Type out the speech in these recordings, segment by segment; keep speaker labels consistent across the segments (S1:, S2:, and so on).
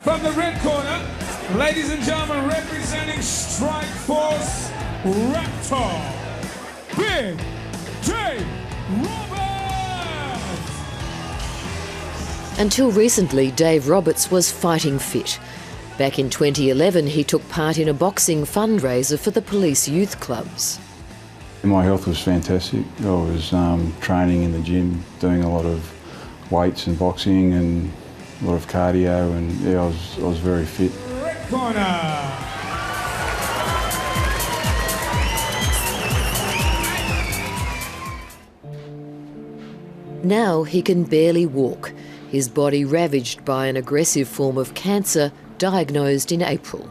S1: From the red corner, ladies and gentlemen, representing Strike Force Raptor, Big J. Roberts!
S2: Until recently, Dave Roberts was fighting fit. Back in 2011, he took part in a boxing fundraiser for the police youth clubs.
S3: My health was fantastic. I was training in the gym, doing a lot of weights and boxing and a lot of cardio, and yeah, I was very fit.
S1: Red corner.
S2: Now he can barely walk, his body ravaged by an aggressive form of cancer diagnosed in April.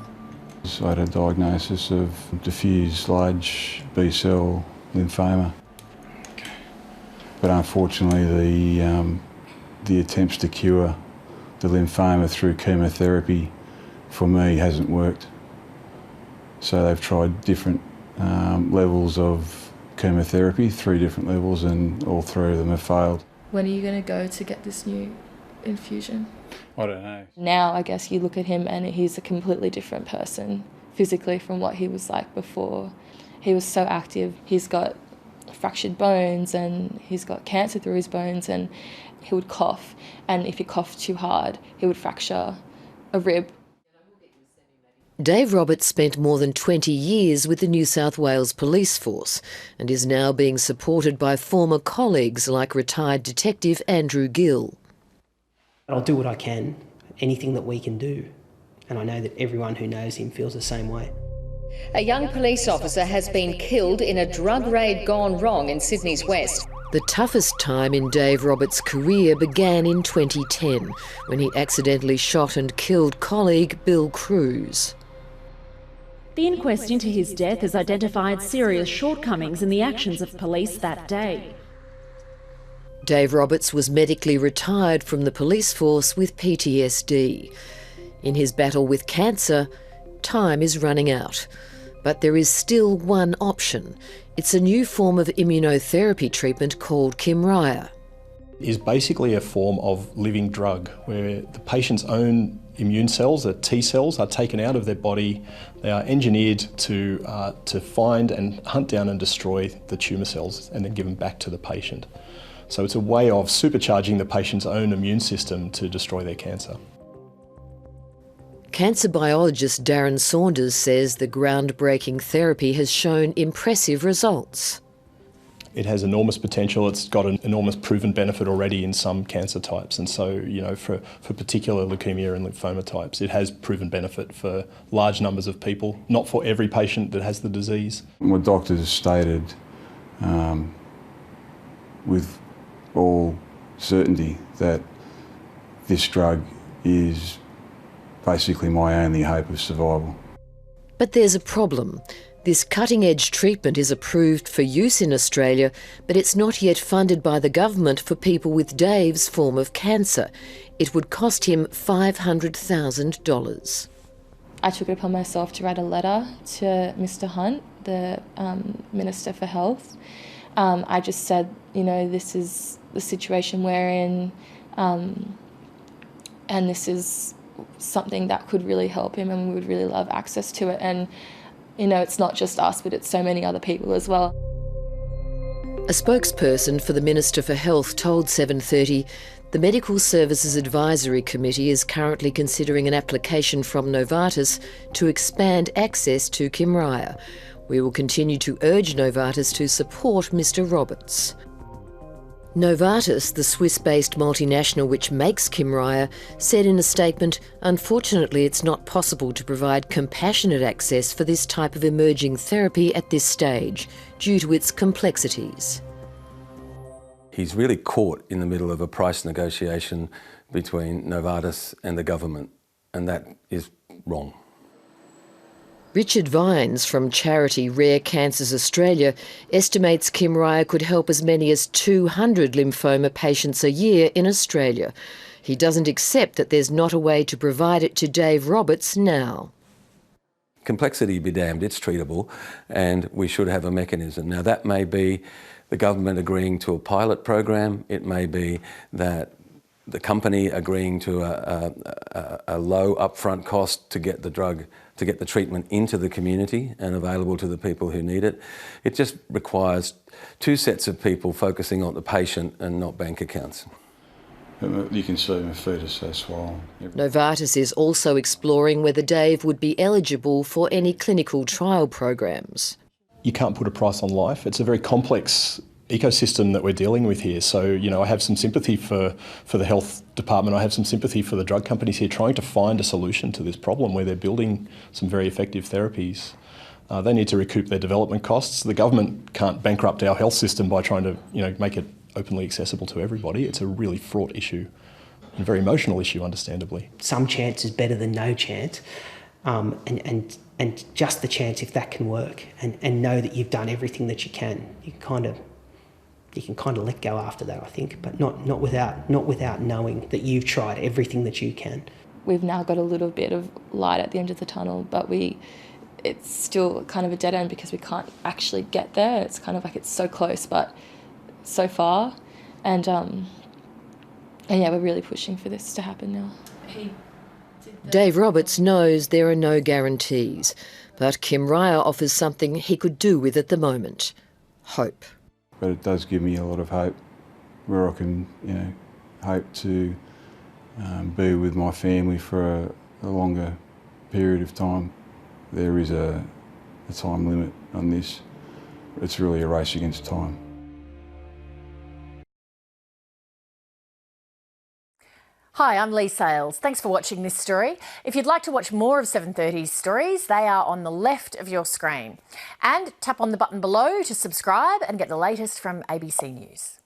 S3: I had a diagnosis of diffuse large B-cell lymphoma. But unfortunately the attempts to cure the lymphoma through chemotherapy for me hasn't worked. So they've tried different levels of chemotherapy, 3 different levels, and all 3 of them have failed.
S4: When are you going to go to get this new infusion?
S3: I don't know.
S4: Now I guess you look at him and he's a completely different person physically from what he was like before. He was so active. He's got fractured bones and he's got cancer through his bones, and he would cough, and if he coughed too hard he would fracture a rib.
S2: Dave Roberts spent more than 20 years with the New South Wales Police Force and is now being supported by former colleagues like retired Detective Andrew Gill.
S5: I'll do what I can, anything that we can do, and I know that everyone who knows him feels the same way.
S6: A young police officer has been killed in a drug raid gone wrong in Sydney's west.
S2: The toughest time in Dave Roberts' career began in 2010 when he accidentally shot and killed colleague Bill Cruz.
S7: The inquest into his death has identified serious shortcomings in the actions of police that day.
S2: Dave Roberts was medically retired from the police force with PTSD. In his battle with cancer, time is running out. But there is still one option. It's a new form of immunotherapy treatment called Kymriah.
S8: Is basically a form of living drug where the patient's own immune cells, the T cells, are taken out of their body. They are engineered to find and hunt down and destroy the tumour cells and then give them back to the patient. So it's a way of supercharging the patient's own immune system to destroy their cancer.
S2: Cancer biologist Darren Saunders says the groundbreaking therapy has shown impressive results.
S8: It has enormous potential. It's got an enormous proven benefit already in some cancer types. And so, you know, for particular leukemia and lymphoma types, it has proven benefit for large numbers of people, not for every patient that has the disease.
S3: My doctors stated with all certainty that this drug is basically my only hope of survival.
S2: But there's a problem. This cutting-edge treatment is approved for use in Australia, but it's not yet funded by the government for people with Dave's form of cancer. It would cost him $500,000.
S4: I took it upon myself to write a letter to Mr Hunt, the Minister for Health. I just said, you know, this is the situation we're in, and this is something that could really help him, and we would really love access to it. And you know, it's not just us, but it's so many other people as well.
S2: A spokesperson for the Minister for Health told 7:30 the Medical Services Advisory Committee is currently considering an application from Novartis to expand access to Kymriah. We will continue to urge Novartis to support Mr Roberts. Novartis, the Swiss-based multinational which makes Kymriah, said in a statement, unfortunately it's not possible to provide compassionate access for this type of emerging therapy at this stage, due to its complexities.
S9: He's really caught in the middle of a price negotiation between Novartis and the government, and that is wrong.
S2: Richard Vines from charity Rare Cancers Australia estimates Kymriah could help as many as 200 lymphoma patients a year in Australia. He doesn't accept that there's not a way to provide it to Dave Roberts now.
S9: Complexity be damned, it's treatable, and we should have a mechanism. Now that may be the government agreeing to a pilot program, it may be that the company agreeing to a low upfront cost to get the drug, to get the treatment into the community and available to the people who need it. It just requires two sets of people focusing on the patient and not bank accounts.
S3: You can see my feet are so swollen.
S2: Novartis is also exploring whether Dave would be eligible for any clinical trial programs.
S8: You can't put a price on life. It's a very complex ecosystem that we're dealing with here. So, I have some sympathy for the health department. I have some sympathy for the drug companies here trying to find a solution to this problem where they're building some very effective therapies. They need to recoup their development costs. The government can't bankrupt our health system by trying to, make it openly accessible to everybody. It's a really fraught issue and very emotional issue, understandably.
S5: Some chance is better than no chance, and just the chance if that can work, and know that you've done everything that you can. You can kind of let go after that, I think, but not without knowing that you've tried everything that you can.
S4: We've now got a little bit of light at the end of the tunnel, but it's still kind of a dead end because we can't actually get there. It's kind of like it's so close, but so far, and yeah, we're really pushing for this to happen now.
S2: Dave Roberts knows there are no guarantees, but Kim Ryer offers something he could do with at the moment: hope.
S3: But it does give me a lot of hope, where I can, hope to be with my family for a longer period of time. There is a time limit on this. It's really a race against time.
S10: Hi, I'm Lee Sales. Thanks for watching this story. If you'd like to watch more of 730's stories, they are on the left of your screen. And tap on the button below to subscribe and get the latest from ABC News.